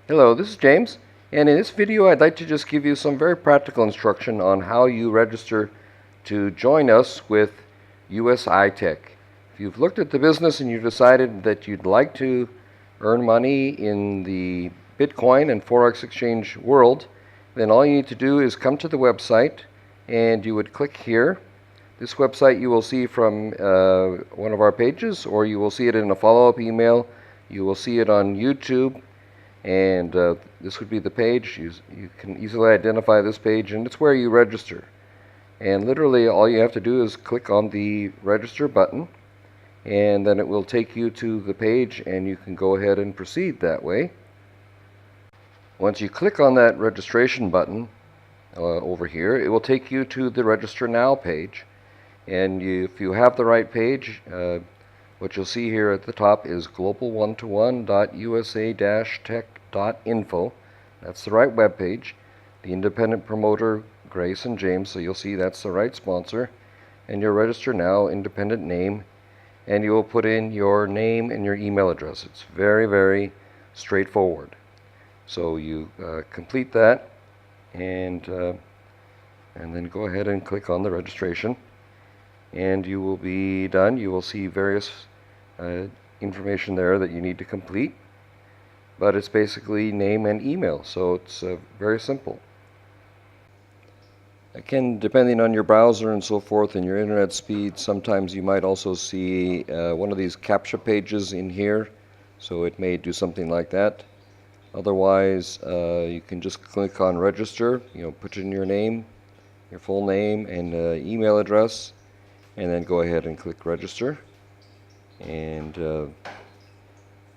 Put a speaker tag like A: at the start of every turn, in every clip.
A: Hello, this is James, and in this video I'd like to just give you some very practical instruction on how you register to join us with USI Tech. If you've looked at the business and you've decided that you'd like to earn money in the Bitcoin and Forex exchange world, then all you need to do is come to the website and you would click here. This website you will see from one of our pages, or you will see it in a follow-up email. You will see it on YouTube. And this would be the page. You can easily identify this page, and it's where you register. And literally all you have to do is click on the register button, and then it will take you to the page, and you can go ahead and proceed that way. Once you click on that registration button over here, it will take you to the Register Now page. And if you have the right page, what you'll see here at the top is global1to1.usa-tech.info. That's the right web page. The independent promoter, Grace and James, so you'll see that's the right sponsor. And your Register Now independent name, and you will put in your name and your email address. It's very, very straightforward. So you complete that, and then go ahead and click on the registration, and you will be done. You will see various information there that you need to complete, but it's basically name and email, so it's very simple. Again, depending on your browser and so forth and your internet speed, sometimes you might also see one of these CAPTCHA pages in here, so it may do something like that. Otherwise, you can just click on register, put in your name, your full name and email address, and then go ahead and click register. And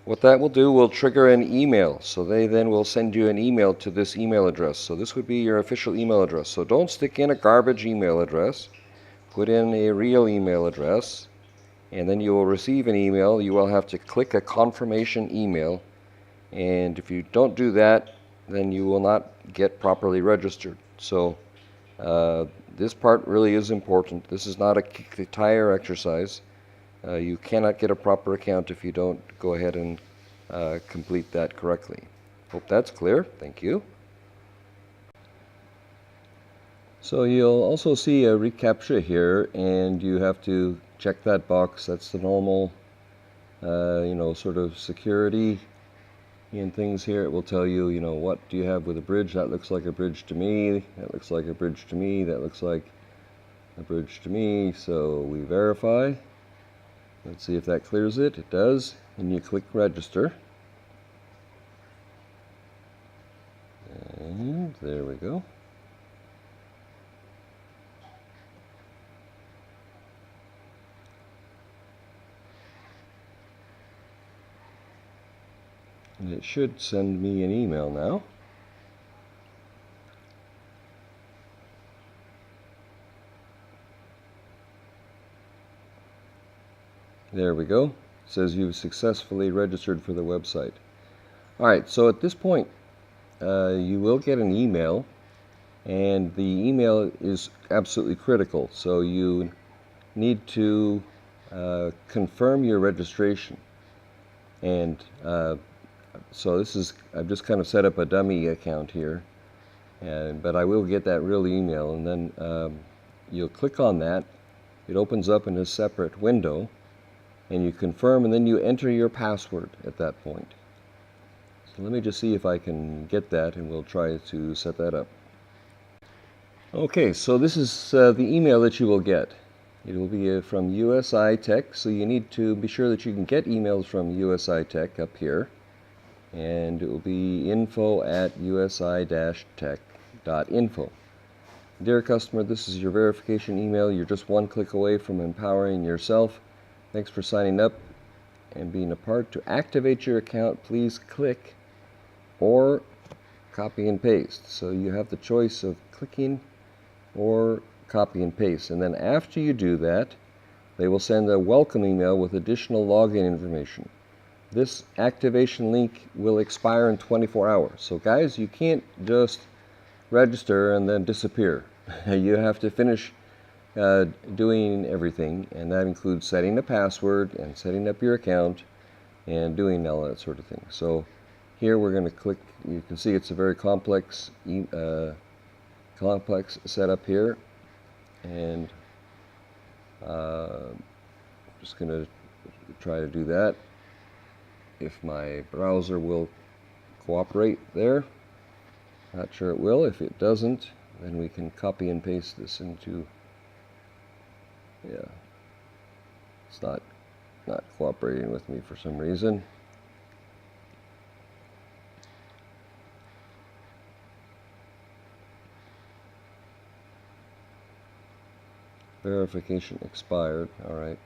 A: what that will do will trigger an email. So they then will send you an email to this email address. So this would be your official email address. So don't stick in a garbage email address. Put in a real email address, and then you will receive an email. You will have to click a confirmation email. And if you don't do that, then you will not get properly registered. So this part really is important. This is not a kick the tire exercise. You cannot get a proper account if you don't go ahead and complete that correctly. Hope that's clear. Thank you. So you'll also see a reCAPTCHA here, and you have to check that box. That's the normal, sort of security and things here. It will tell you, what do you have with a bridge. That looks like a bridge to me. That looks like a bridge to me. That looks like a bridge to me. So we verify. Let's see if that clears it. It does. And you click register. And there we go. And it should send me an email now. There we go. It says you've successfully registered for the website. Alright, so at this point you will get an email, and the email is absolutely critical. So you need to confirm your registration. And so I've just kind of set up a dummy account here, but I will get that real email, and then you'll click on that. It opens up in a separate window, and you confirm, and then you enter your password at that point. So let me just see if I can get that, and we'll try to set that up. Okay, so this is the email that you will get. It will be from USI Tech, so you need to be sure that you can get emails from USI Tech up here. And it will be info@usi-tech.info. Dear customer, this is your verification email. You're just one click away from empowering yourself. Thanks for signing up and being a part. To activate your account, please click or copy and paste. So you have the choice of clicking or copy and paste. And then after you do that, they will send a welcome email with additional login information. This activation link will expire in 24 hours. So guys, you can't just register and then disappear. You have to finish doing everything, and that includes setting a password and setting up your account and doing all that sort of thing. So here we're going to click. You can see it's a very complex setup here, and just going to try to do that. If my browser will cooperate there. Not sure it will. If it doesn't, then we can copy and paste this into, yeah, it's not cooperating with me for some reason. Verification expired. All right.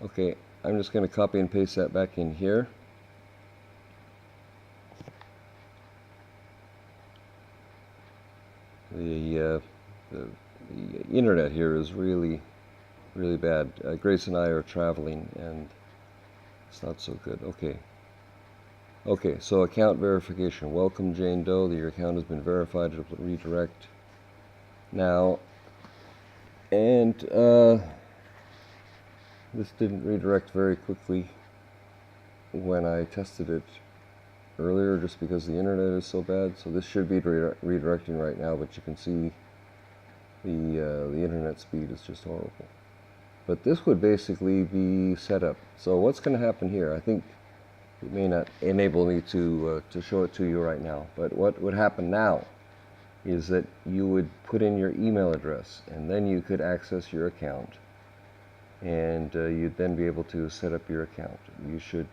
A: Okay, I'm just going to copy and paste that back in here. The internet here is really bad. Grace and I are traveling, and it's not so good. Okay, so account verification. Welcome, Jane Doe. Your account has been verified. It'll redirect now. And this didn't redirect very quickly when I tested it earlier, just because the internet is so bad. So this should be redirecting right now, but you can see the internet speed is just horrible. But this would basically be set up. So what's going to happen here? I think it may not enable me to show it to you right now. But what would happen now is that you would put in your email address, and then you could access your account, and you'd then be able to set up your account. You should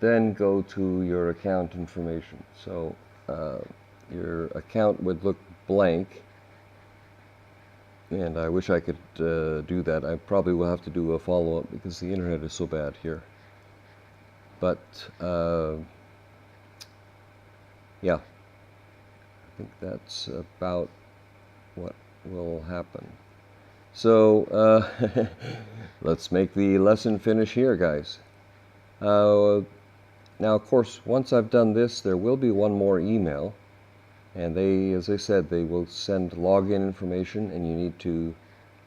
A: then go to your account information. So your account would look blank, and I wish I could do that. I probably will have to do a follow-up because the internet is so bad here. But yeah, I think that's about what will happen. So let's make the lesson finish here, guys. Now, of course, once I've done this, there will be one more email, and they, as I said, they will send login information, and you need to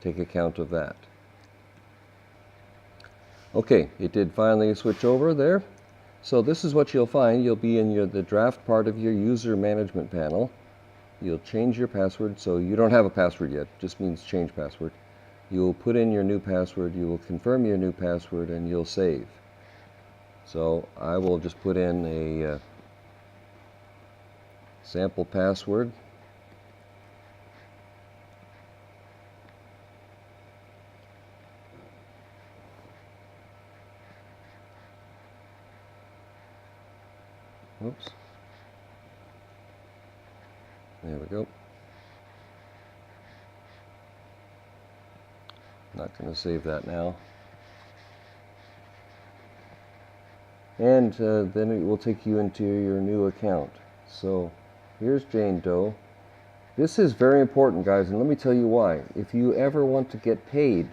A: take account of that. Okay, it did finally switch over there. So this is what you'll find. You'll be in the draft part of your user management panel. You'll change your password. So you don't have a password yet, just means change password. You'll put in your new password, you will confirm your new password, and you'll save. So I will just put in a sample password. Oops. There we go. Not going to save that now. And then it will take you into your new account. So here's Jane Doe. This is very important, guys, and let me tell you why. If you ever want to get paid,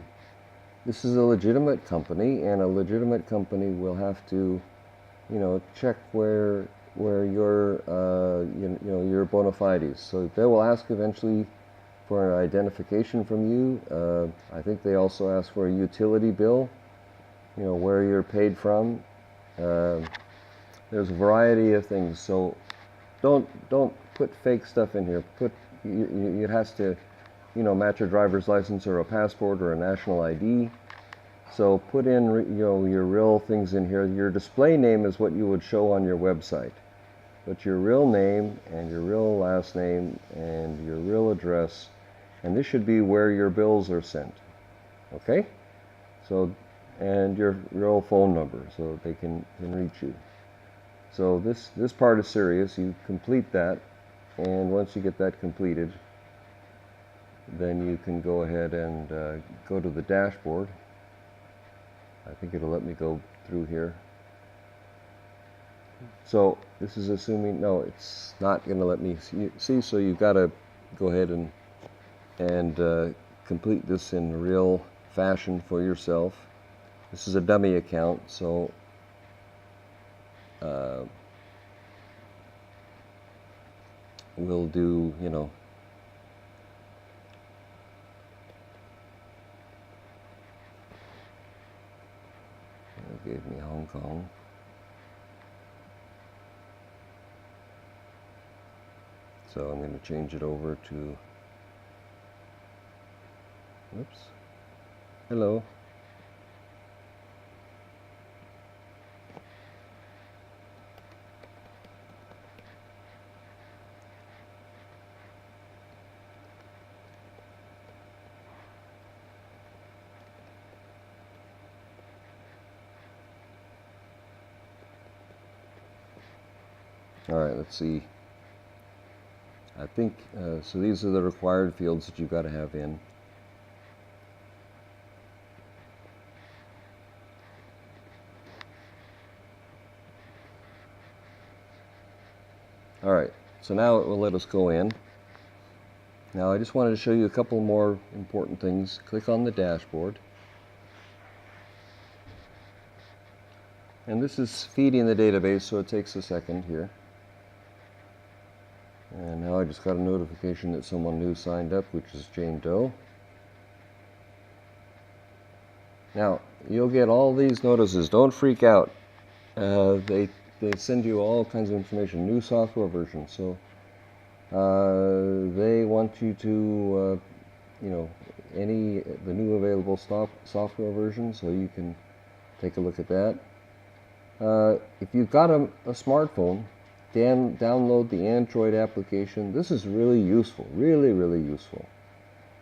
A: this is a legitimate company, and a legitimate company will have to, check where your your bona fides. So they will ask eventually for an identification from you. I think they also ask for a utility bill, where you're paid from. There's a variety of things, so don't put fake stuff in here. It has to, match your driver's license or a passport or a national ID. So put in, your real things in here. Your display name is what you would show on your website, but your real name and your real last name and your real address, and this should be where your bills are sent. Okay? So, and your real phone number so they can reach you. So this part is serious. You complete that, and once you get that completed, then you can go ahead and go to the dashboard. I think it'll let me go through here. So this is assuming, no, it's not going to let me see, so you've got to go ahead and complete this in real fashion for yourself. This is a dummy account, so we'll do, it gave me Hong Kong. So I'm going to change it over to, oops, hello. All right, let's see. I think, so these are the required fields that you've got to have in. All right, so now it will let us go in. Now I just wanted to show you a couple more important things. Click on the dashboard. And this is feeding the database, so it takes a second here. And now I just got a notification that someone new signed up, which is Jane Doe. Now, you'll get all these notices. Don't freak out. They send you all kinds of information, new software versions. So they want you to, the new available software version, so you can take a look at that. If you've got a smartphone, download the Android application. This is really useful, really, really useful.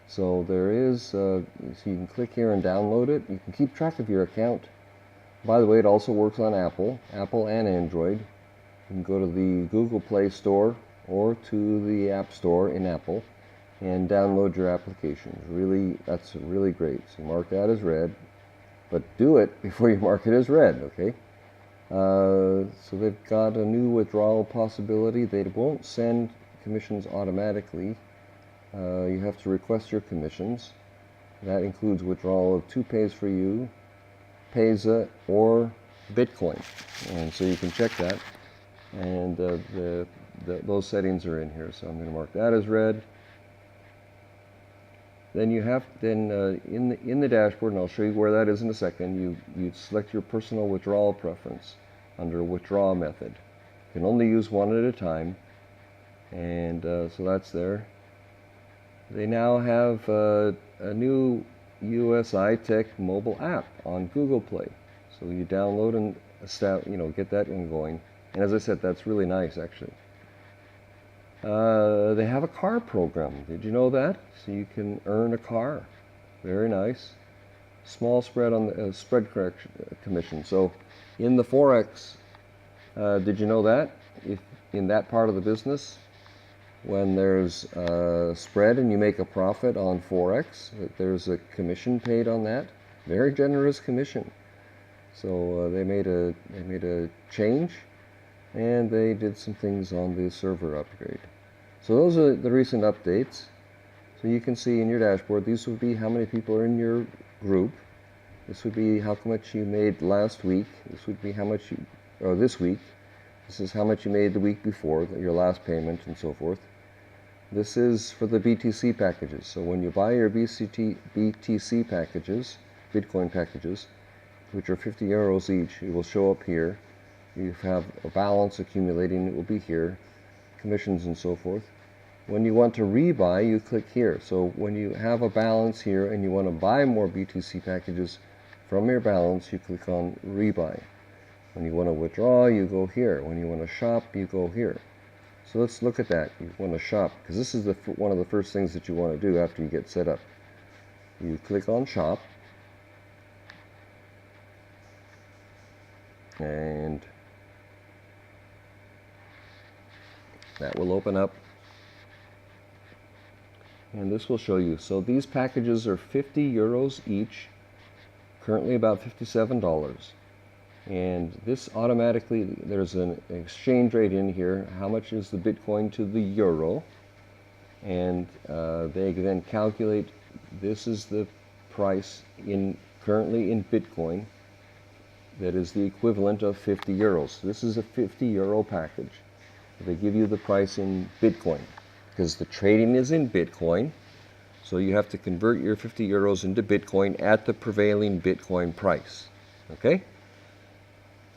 A: So there is, so you can click here and download it. You can keep track of your account. By the way, it also works on Apple and Android. You can go to the Google Play Store or to the App Store in Apple and download your applications. Really, that's really great. So mark that as red, but do it before you mark it as red, okay? So they've got a new withdrawal possibility. They won't send commissions automatically. You have to request your commissions. That includes withdrawal of 2Pays4U, Payza, or Bitcoin. And so you can check that. And those settings are in here. So I'm going to mark that as red. Then you have, in the dashboard, and I'll show you where that is in a second, you select your personal withdrawal preference under withdraw method. You can only use one at a time, and so that's there. They now have a new USI Tech mobile app on Google Play. So you download and get that going. And as I said, that's really nice, actually. They have a car program. Did you know that? So you can earn a car. Very nice. Small spread on the spread correction commission. So in the Forex, did you know that? If in that part of the business, when there's a spread and you make a profit on Forex, there's a commission paid on that. Very generous commission. So they made a change, and they did some things on the server upgrade. So those are the recent updates. So you can see in your dashboard, these would be how many people are in your group. This would be how much you made last week. This would be how much or this week. This is how much you made the week before, your last payment, and so forth. This is for the BTC packages. So when you buy your BTC packages, Bitcoin packages, which are 50 euros each, it will show up here. You have a balance accumulating, it will be here, commissions and so forth. When you want to rebuy, you click here. So when you have a balance here and you want to buy more BTC packages from your balance, you click on rebuy. When you want to withdraw, you go here. When you want to shop, you go here. So let's look at that. You want to shop, because this is one of the first things that you want to do after you get set up. You click on shop, and that will open up, and this will show you. So these packages are 50 euros each, currently about $57. And this automatically, there's an exchange rate in here. How much is the Bitcoin to the euro? And they then calculate, this is the price currently in Bitcoin that is the equivalent of 50 euros. This is a 50 euro package. They give you the price in Bitcoin because the trading is in Bitcoin. So you have to convert your 50 euros into Bitcoin at the prevailing Bitcoin price. Okay?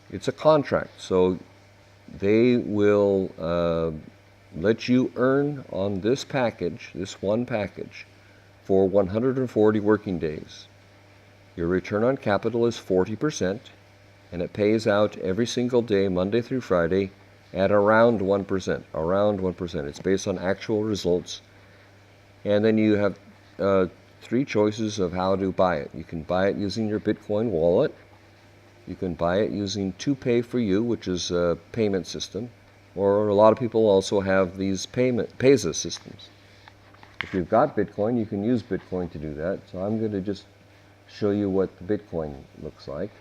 A: It's a contract, so they will lets you earn on this package, this one package, for 140 working days. Your return on capital is 40%, and it pays out every single day, Monday through Friday, at around 1%. Around 1%. It's based on actual results. And then you have three choices of how to buy it. You can buy it using your Bitcoin wallet. You can buy it using 2Pay4You, which is a payment system. Or a lot of people also have these Payza systems. If you've got Bitcoin, you can use Bitcoin to do that. So I'm going to just show you what the Bitcoin looks like.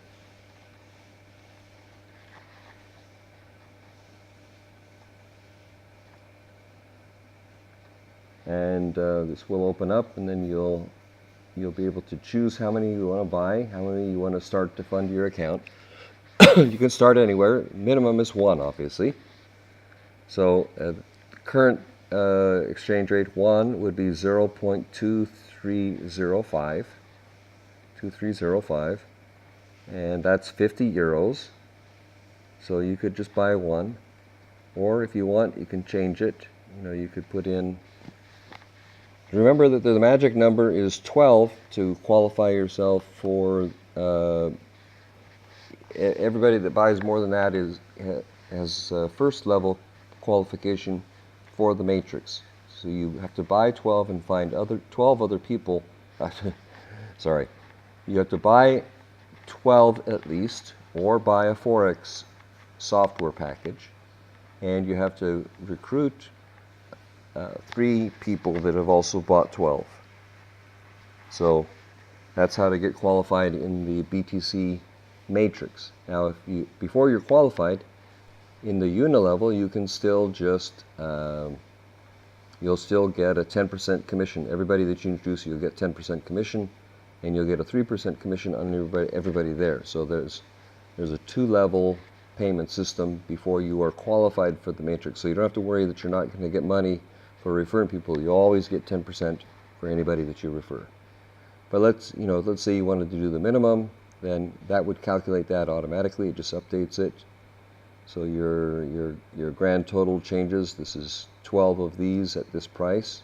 A: And this will open up, and then you'll be able to choose how many you want to buy, how many you want to start to fund your account. You can start anywhere. Minimum is 1, obviously. So current exchange rate 1 would be 0.2305, and that's 50 euros. So you could just buy 1, or if you want, you can change it. You could put in. Remember that the magic number is 12 to qualify yourself for. Everybody that buys more than that has first level qualification for the matrix. So you have to buy 12 and find 12 other people. Sorry, you have to buy 12 at least, or buy a Forex software package, and you have to recruit 3 people that have also bought 12. So that's how to get qualified in the BTC matrix. Now, before you're qualified in the unilevel, you can still just you'll still get a 10% commission. Everybody that you introduce, you'll get 10% commission, and you'll get a 3% commission on everybody there. So there's a 2-level payment system before you are qualified for the matrix. So you don't have to worry that you're not going to get money for referring people. You always get 10% for anybody that you refer. But let's say you wanted to do the minimum, then that would calculate that automatically. It just updates it. So your grand total changes. This is 12 of these at this price,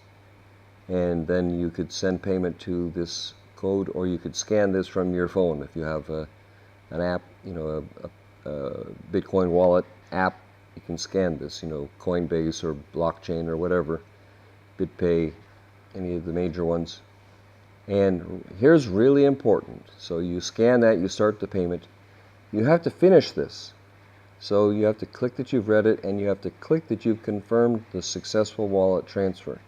A: and then you could send payment to this code, or you could scan this from your phone if you have an app, a Bitcoin wallet app. You can scan this, Coinbase or blockchain or whatever, BitPay, any of the major ones. And here's really important. So you scan that, you start the payment. You have to finish this. So you have to click that you've read it, and you have to click that you've confirmed the successful wallet transfer.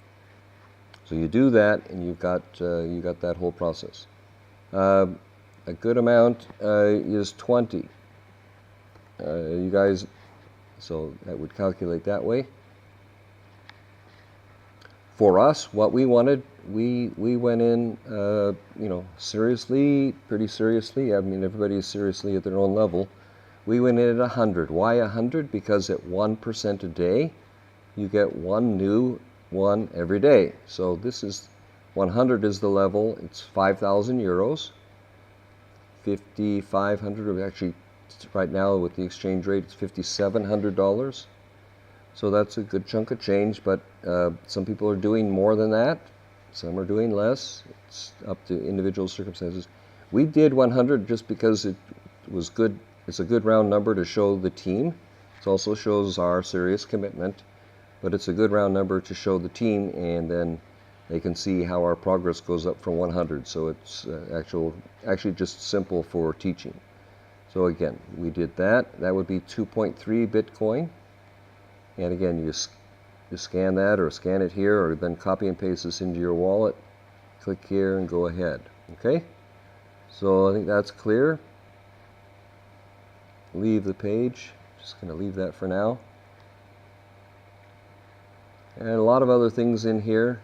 A: So you do that, and you got that whole process. A good amount is 20. You guys, so that would calculate that way. For us, what we wanted, we went in, seriously, pretty seriously. I mean, everybody is seriously at their own level. We went in at 100. Why 100? Because at 1% a day, you get one new one every day. So this is 100 is the level. It's 5,000 euros, 5,500. Actually, right now with the exchange rate, it's $5,700. So that's a good chunk of change, but some people are doing more than that. Some are doing less. It's up to individual circumstances. We did 100 just because it was good. It's a good round number to show the team. It also shows our serious commitment, but it's a good round number to show the team, and then they can see how our progress goes up from 100. So it's actually just simple for teaching. So again, we did that. That would be 2.3 Bitcoin. And again, you scan that, or scan it here, or then copy and paste this into your wallet. Click here and go ahead. Okay? So I think that's clear. Leave the page. Just going to leave that for now. And a lot of other things in here.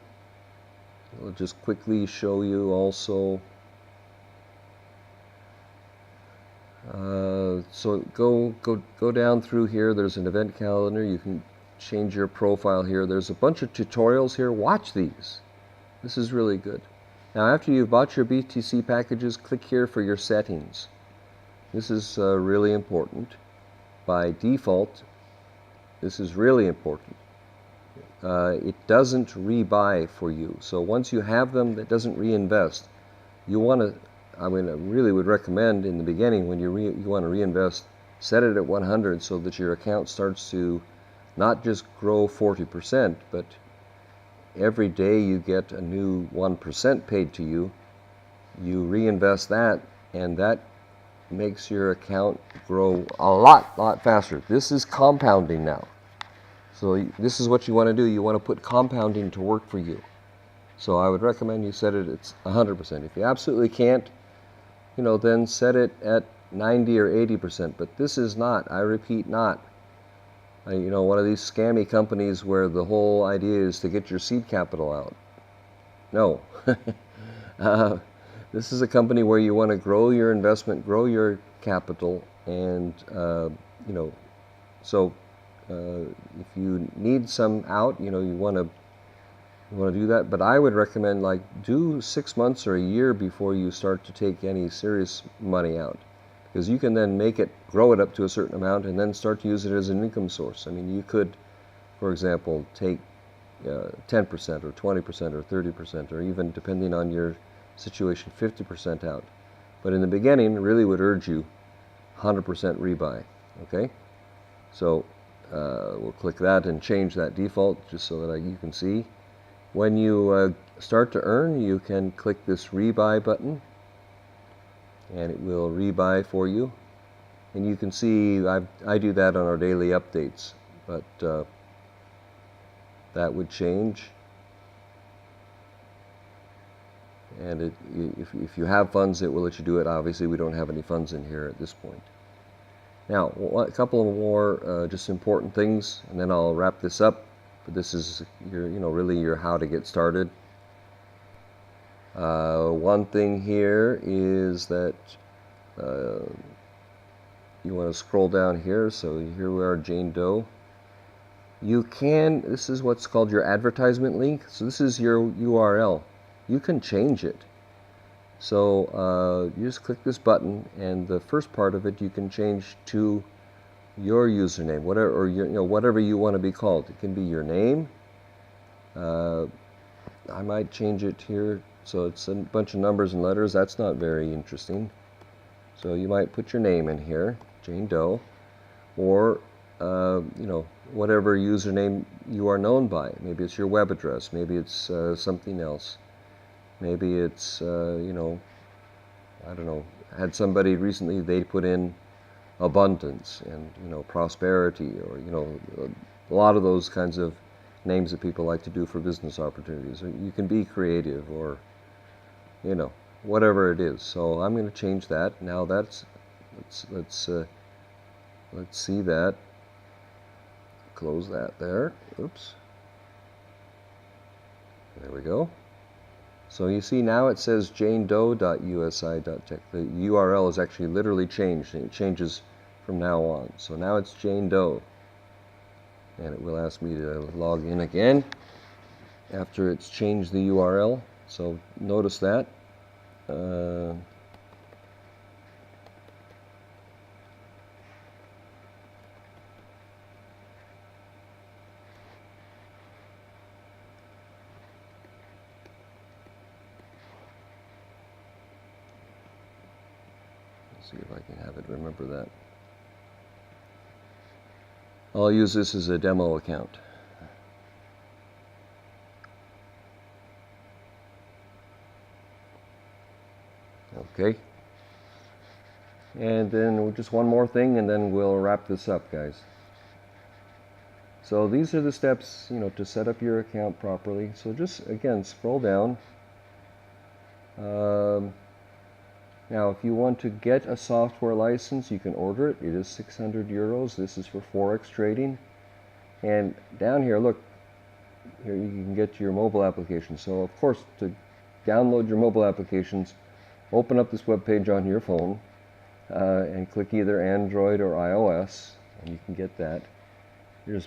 A: I'll just quickly show you also. So go down through here. There's an event calendar. You can change your profile here. There's a bunch of tutorials here. Watch these. This is really good. Now, after you've bought your BTC packages, click here for your settings. This is really important. By default, this is really important. it doesn't rebuy for you. So once you have them, that doesn't reinvest. You want to, I mean, I really would recommend in the beginning when you want to reinvest, set it at 100 so that your account starts to not just grow 40%, but every day you get a new 1% paid to you. You reinvest that, and that makes your account grow a lot faster. This is compounding now. So this is what you want to do. You want to put compounding to work for you. So I would recommend you set it at 100%. If you absolutely can't, then set it at 90 or 80%. But this is not, I repeat, not, one of these scammy companies where the whole idea is to get your seed capital out. No. This is a company where you want to grow your investment, grow your capital, and so if you need some out, you want to do that. But I would recommend do 6 months or a year before you start to take any serious money out, because you can then grow it up to a certain amount, and then start to use it as an income source. I mean, you could, for example, take 10% or 20% or 30%, or even, depending on your situation, 50% out. But in the beginning, really would urge you 100% rebuy. Okay, so we'll click that and change that default just so that you can see. When you start to earn, you can click this rebuy button, and it will rebuy for you. And you can see I do that on our daily updates, but that would change. And if you have funds, it will let you do it. Obviously, we don't have any funds in here at this point. Now, a couple of more just important things, and then I'll wrap this up. But this is really your how to get started. One thing here is that you want to scroll down here. So here we are, Jane Doe. This is what's called your advertisement link. So this is your URL. You can change it. So you just click this button, and the first part of it you can change to your username, whatever, or whatever you want to be called. It can be your name. I might change it here, so it's a bunch of numbers and letters. That's not very interesting. So you might put your name in here, Jane Doe, or whatever username you are known by. Maybe it's your web address. Maybe it's something else. Maybe it's, I don't know, had somebody recently, they put in abundance and, prosperity, or, a lot of those kinds of names that people like to do for business opportunities. Or you can be creative, or, whatever it is. So I'm going to change that. Now let's see that. Close that there. Oops. There we go. So you see now it says janedoe.usi.tech. The URL is actually literally changed, and it changes from now on. So now it's Jane Doe. And it will ask me to log in again after it's changed the URL. So notice that. See if I can have it remember that. I'll use this as a demo account. Okay. And then just one more thing, and then we'll wrap this up, guys. So these are the steps, to set up your account properly. So just, again, scroll down. Now, if you want to get a software license, you can order it. It is 600 euros. This is for Forex trading. And down here, look, here you can get your mobile application. So, of course, to download your mobile applications, open up this web page on your phone and click either Android or iOS, and you can get that. Here's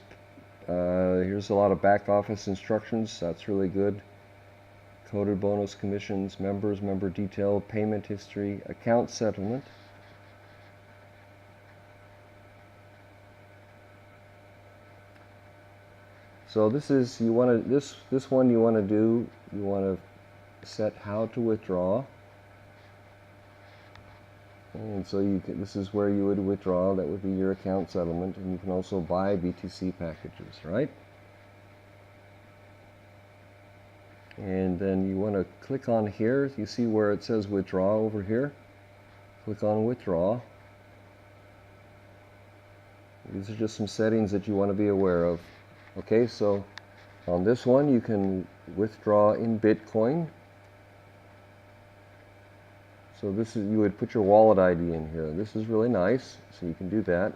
A: a lot of back office instructions. That's really good. Coded bonus commissions, members, member detail, payment history, account settlement. So this is, you want to, this one you want to do, you want to set how to withdraw. And so this is where you would withdraw. That would be your account settlement. And you can also buy BTC packages, right? And then you want to click on here. You see where it says withdraw over here? Click on withdraw. These are just some settings that you want to be aware of. Okay, so on this one you can withdraw in Bitcoin. So this is, you would put your wallet ID in here. This is really nice, so you can do that.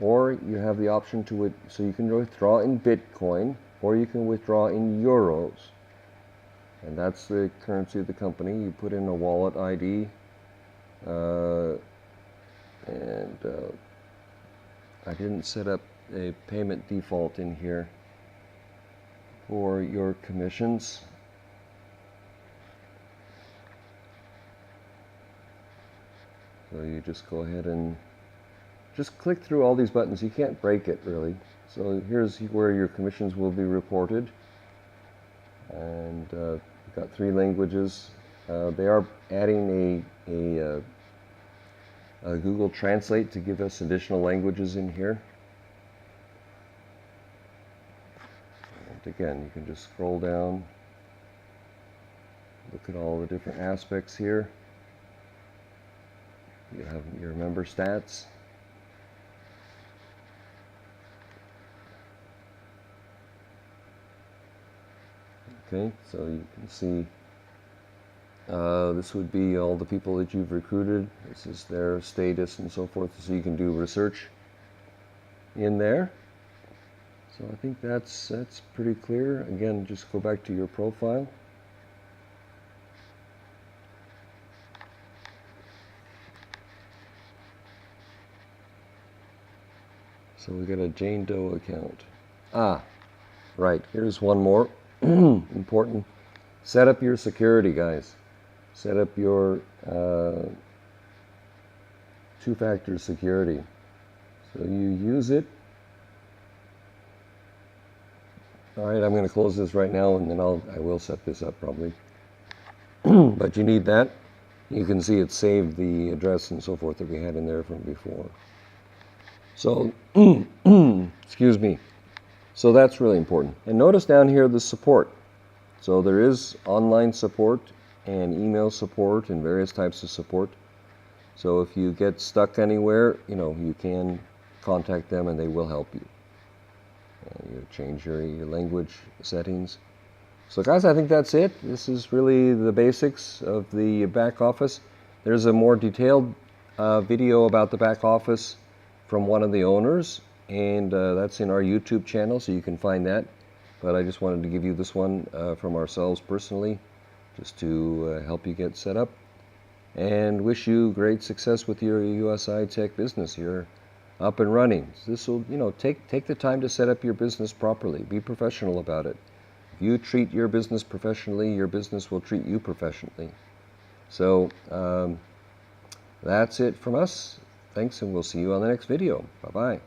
A: Or you have the option to, so you can withdraw in Bitcoin, or you can withdraw in euros. And that's the currency of the company. You put in a wallet ID, I didn't set up a payment default in here for your commissions. So you just go ahead and just click through all these buttons. You can't break it really. So here's where your commissions will be reported. And you've got 3 languages. They are adding a Google Translate to give us additional languages in here. And again, you can just scroll down, look at all the different aspects here. You have your member stats. Okay, so you can see this would be all the people that you've recruited. This is their status and so forth, so you can do research in there. So I think that's pretty clear. Again, just go back to your profile. So we got a Jane Doe account. Right, here's one more important. Set up your security, guys. Set up your two-factor security. So you use it. All right, I'm going to close this right now, and then I will set this up probably. But you need that. You can see it saved the address and so forth that we had in there from before. So, excuse me. So that's really important. And notice down here the support. So there is online support and email support and various types of support. So if you get stuck anywhere, you can contact them and they will help you. You change your language settings. So guys, I think that's it. This is really the basics of the back office. There's a more detailed video about the back office from one of the owners, and that's in our YouTube channel, so you can find that. But I just wanted to give you this one from ourselves personally, just to help you get set up, and wish you great success with your USI Tech business. You're up and running. This will, take the time to set up your business properly. Be professional about it. If you treat your business professionally, your business will treat you professionally. So that's it from us. Thanks, and we'll see you on the next video. Bye-bye.